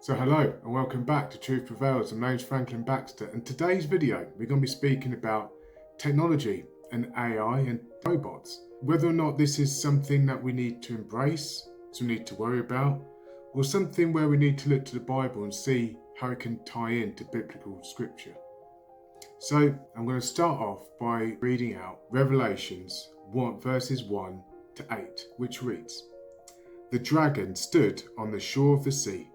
So hello and welcome back to Truth Prevails. My name's Franklin Baxter, and today's video we're going to be speaking about technology and AI and robots. Whether or not this is something that we need to embrace, something we need to worry about, or something where we need to look to the Bible and see how it can tie into biblical scripture. So I'm going to start off by reading out Revelations 1 verses 1 to 8, which reads, "The dragon stood on the shore of the sea,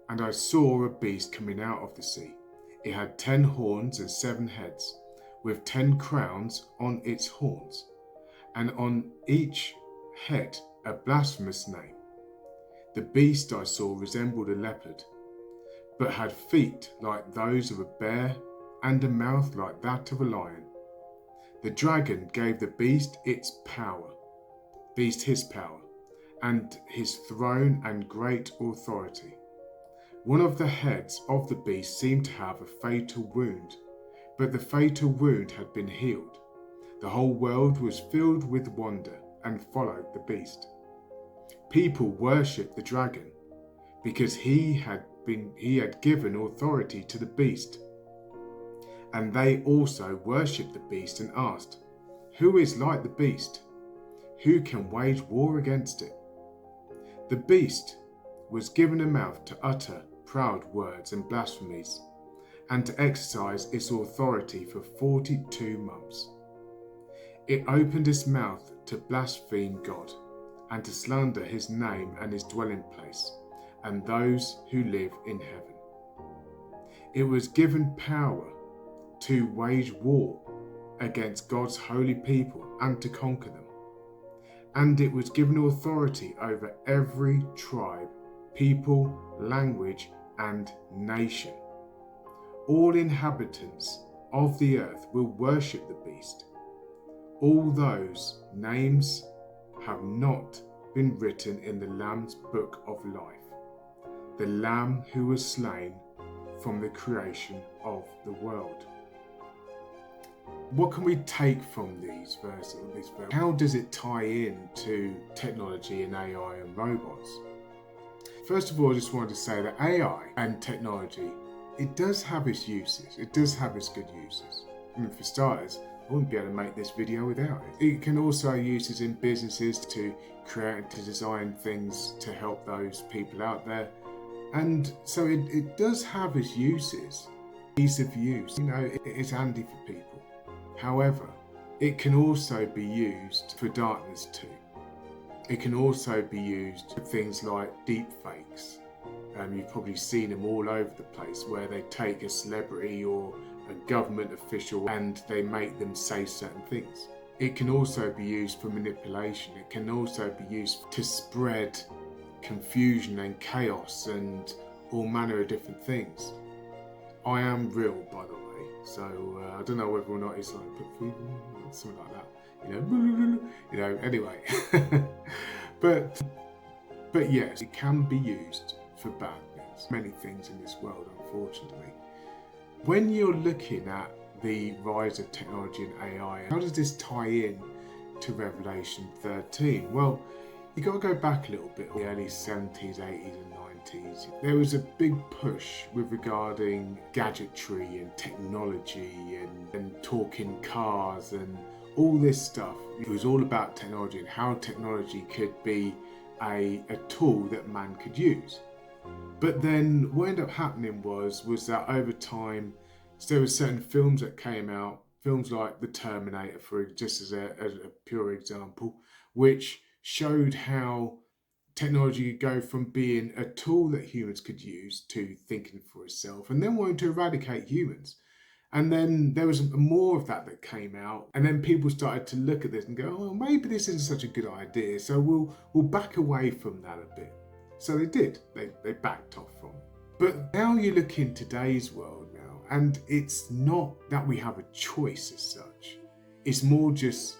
and I saw a beast coming out of the sea. It had 10 horns and 7 heads, with 10 crowns on its horns, and on each head a blasphemous name. The beast I saw resembled a leopard, but had feet like those of a bear and a mouth like that of a lion. The dragon gave the beast his power, and his throne and great authority. One of the heads of the beast seemed to have a fatal wound, but the fatal wound had been healed. The whole world was filled with wonder and followed the beast. People worshipped the dragon because he had given authority to the beast. And they also worshipped the beast and asked, 'Who is like the beast? Who can wage war against it?' The beast was given a mouth to utter proud words and blasphemies, and to exercise its authority for 42 months. It opened its mouth to blaspheme God, and to slander his name and his dwelling place, and those who live in heaven. It was given power to wage war against God's holy people and to conquer them. And it was given authority over every tribe, people, language, and nation. All inhabitants of the earth will worship the beast. All those names have not been written in the Lamb's book of life, the Lamb who was slain from the creation of the world." What can we take from these verses? How does it tie in to technology and AI and robots? First of all, I just wanted to say that AI and technology, it does have its uses. It does have its good uses. I mean, for starters, I wouldn't be able to make this video without it. It can also use it in businesses to create and to design things to help those people out there. And so it does have its uses. Ease of use, it's handy for people. However, it can also be used for darkness too. It can also be used for things like deep fakes. You've probably seen them all over the place, where they take a celebrity or a government official and they make them say certain things. It can also be used for manipulation. It can also be used to spread confusion and chaos and all manner of different things. I am real, by the way, so I don't know whether or not it's like put food or something like that. Anyway. but yes, it can be used for bad things. Many things in this world, unfortunately. When you're looking at the rise of technology and AI, how does this tie in to Revelation 13? Well, you've got to go back a little bit, the early 70s, 80s and 90s. There was a big push with regarding gadgetry and technology and talking cars and all this stuff. It was all about technology and how technology could be a tool that man could use. But then what ended up happening was that over time, there were certain films that came out, films like The Terminator, just as a pure example, which showed how technology could go from being a tool that humans could use to thinking for itself, and then wanting to eradicate humans. And then there was more of that came out, and then people started to look at this and go, "Oh, maybe this isn't such a good idea, so we'll back away from that a bit." So they did. They backed off from it. But now you look in today's world now, and it's not that we have a choice as such. It's more just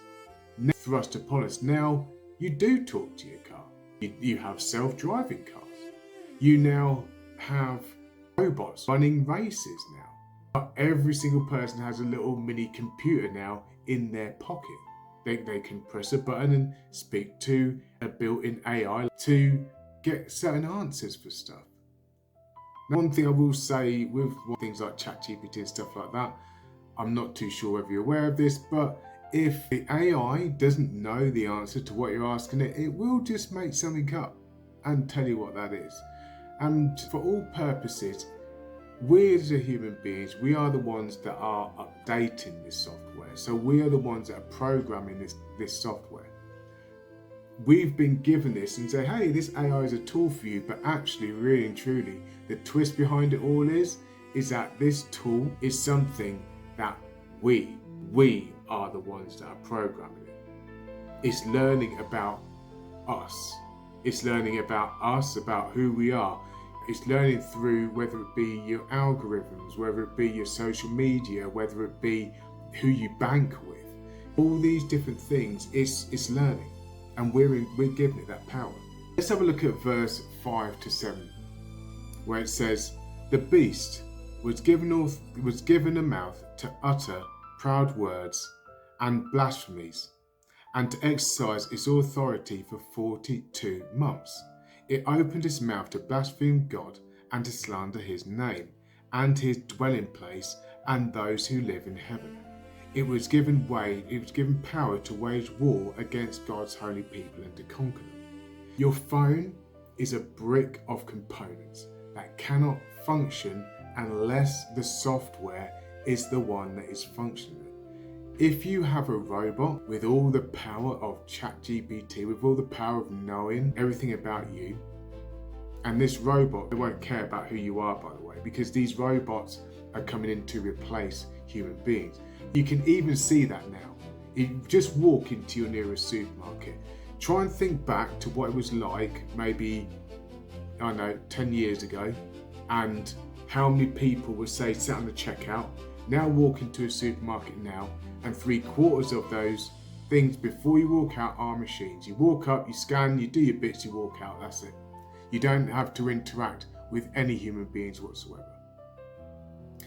thrust upon us. Now you do talk to your car. You have self-driving cars. You now have robots running races now. Every single person has a little mini computer now in their pocket. They can press a button and speak to a built-in AI to get certain answers for stuff. Now, one thing I will say with things like ChatGPT and stuff like that, I'm not too sure whether you're aware of this, but if the AI doesn't know the answer to what you're asking it, it will just make something up and tell you what that is. And for all purposes, we as a human beings, we are the ones that are updating this software. So we are the ones that are programming this software. We've been given this and say, hey, this AI is a tool for you, but actually, really and truly, the twist behind it all is that this tool is something that we are the ones that are programming it. It's learning about us. It's learning about us, about who we are. It's learning through whether it be your algorithms, whether it be your social media, whether it be who you bank with. All these different things, it's learning, and we're giving it that power. Let's have a look at verse 5 to 7, where it says, "The beast was given a mouth to utter proud words and blasphemies, and to exercise its authority for 42 months. It opened its mouth to blaspheme God and to slander his name and his dwelling place and those who live in heaven. It was given power to wage war against God's holy people and to conquer them." Your phone is a brick of components that cannot function unless the software is the one that is functioning. If you have a robot with all the power of ChatGPT, with all the power of knowing everything about you, and this robot, they won't care about who you are, by the way, because these robots are coming in to replace human beings. You can even see that now. You just walk into your nearest supermarket. Try and think back to what it was like maybe, 10 years ago, and how many people would say sat on the checkout. Now walk into a supermarket now, and 3/4 of those things before you walk out are machines. You walk up, you scan, you do your bits, you walk out, that's it. You don't have to interact with any human beings whatsoever.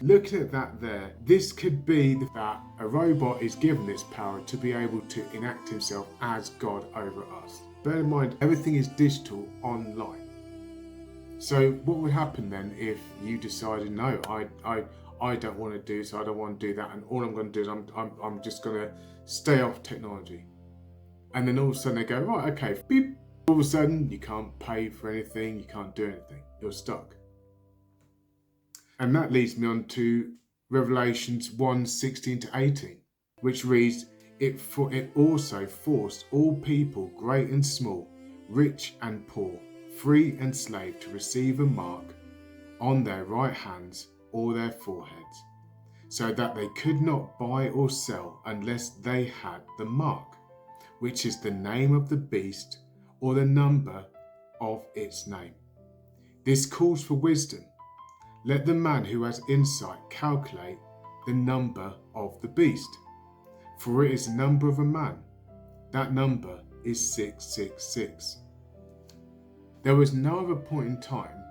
Looking at that there, this could be that a robot is given this power to be able to enact himself as God over us. Bear in mind, everything is digital online. So what would happen then if you decided, no, I don't want to do this, I don't want to do that, and all I'm going to do is I'm just going to stay off technology. And then all of a sudden they go, right, okay, beep. All of a sudden you can't pay for anything, you can't do anything, you're stuck. And that leads me on to Revelations 1:16 to 18, which reads, it also forced all people, great and small, rich and poor, free and slave, to receive a mark on their right hands or their foreheads, so that they could not buy or sell unless they had the mark, which is the name of the beast or the number of its name. This calls for wisdom. Let the man who has insight calculate the number of the beast, for it is the number of a man. That number is 666. There was no other point in time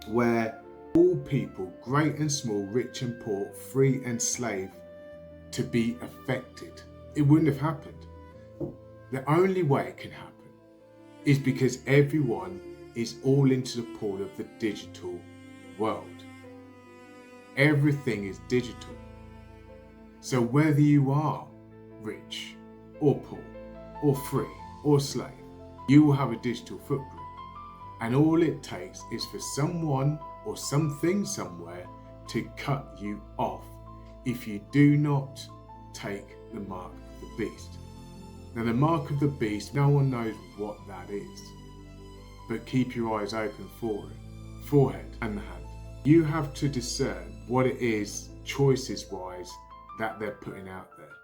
where all people, great and small, rich and poor, free and slave, to be affected. It wouldn't have happened. The only way it can happen is because everyone is all into the pool of the digital world. Everything is digital. So whether you are rich or poor or free or slave, you will have a digital footprint. And all it takes is for someone or something somewhere to cut you off if you do not take the mark of the beast. Now, the mark of the beast, no one knows what that is, but keep your eyes open for it. Forehead and the hand. You have to discern what it is, choices wise, that they're putting out there.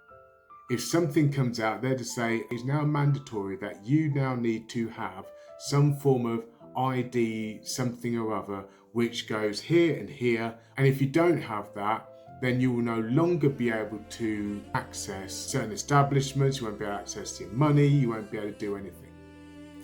If something comes out there to say it's now mandatory that you now need to have some form of ID, something or other, which goes here and here, and if you don't have that, then you will no longer be able to access certain establishments, you won't be able to access your money, you won't be able to do anything.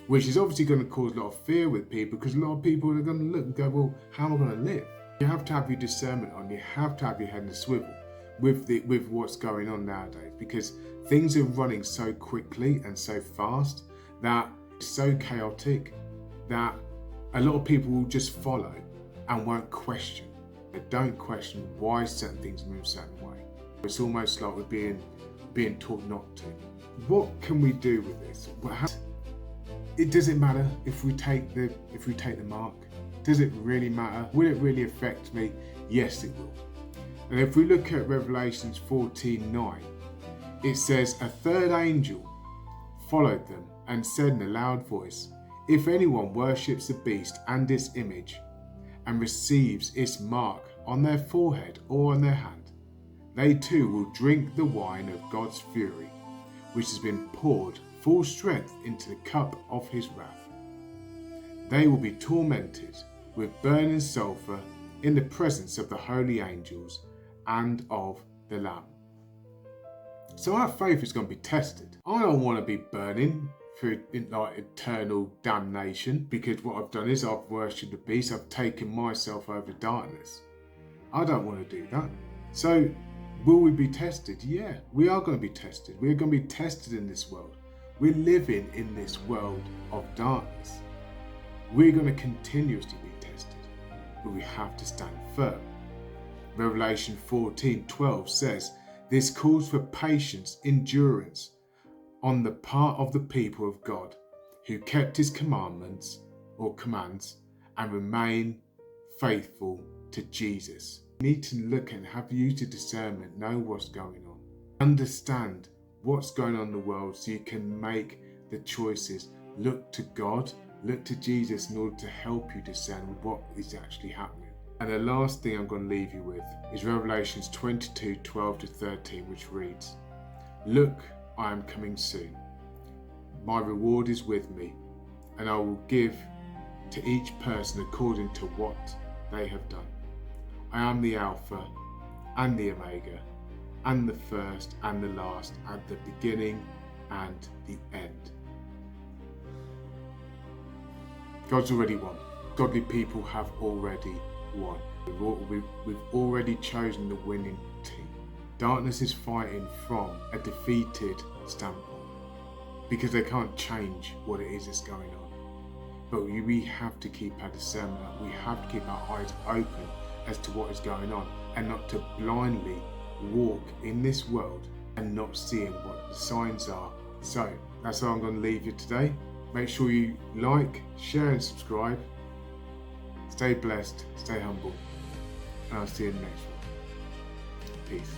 Which is obviously going to cause a lot of fear with people, because a lot of people are going to look and go, well, how am I going to live? You have to have your discernment on, you have to have your head in a swivel with what's going on nowadays, because things are running so quickly and so fast that it's so chaotic that a lot of people will just follow. and won't question. They don't question why certain things move a certain way. It's almost like we're being taught not to. What can we do with this? It doesn't matter if we take the mark. Does it really matter? Will it really affect me? Yes, it will. And if we look at Revelations 14:9, it says, "A third angel followed them and said in a loud voice, 'If anyone worships the beast and its image and receives its mark on their forehead or on their hand, they too will drink the wine of God's fury, which has been poured full strength into the cup of his wrath. They will be tormented with burning sulphur in the presence of the holy angels and of the Lamb.'" So our faith is going to be tested. I don't want to be burning for like eternal damnation, because what I've done is I've worshipped the beast. I've taken myself over darkness. I don't want to do that. So will we be tested? Yeah, we are going to be tested. We're going to be tested in this world. We're living in this world of darkness. We're going to continuously be tested, but we have to stand firm. Revelation 14:12 says, "This calls for patience, endurance on the part of the people of God, who kept his commands and remain faithful to Jesus." You need to look and have used the discernment, know what's going on, understand what's going on in the world so you can make the choices. Look to God, look to Jesus in order to help you discern what is actually happening. And the last thing I'm going to leave you with is Revelations 22:12-13, which reads, "Look, I am coming soon. My reward is with me, and I will give to each person according to what they have done. I am the Alpha and the Omega, and the first and the last, at the beginning and the end." God's already won. Godly people have already won. We've already chosen the winning team. Darkness is fighting from a defeated standpoint because they can't change what it is that's going on. But we have to keep our discernment up. We have to keep our eyes open as to what is going on, and not to blindly walk in this world and not seeing what the signs are. So that's how I'm going to leave you today. Make sure you like, share and subscribe. Stay blessed, stay humble, and I'll see you in the next one. Peace.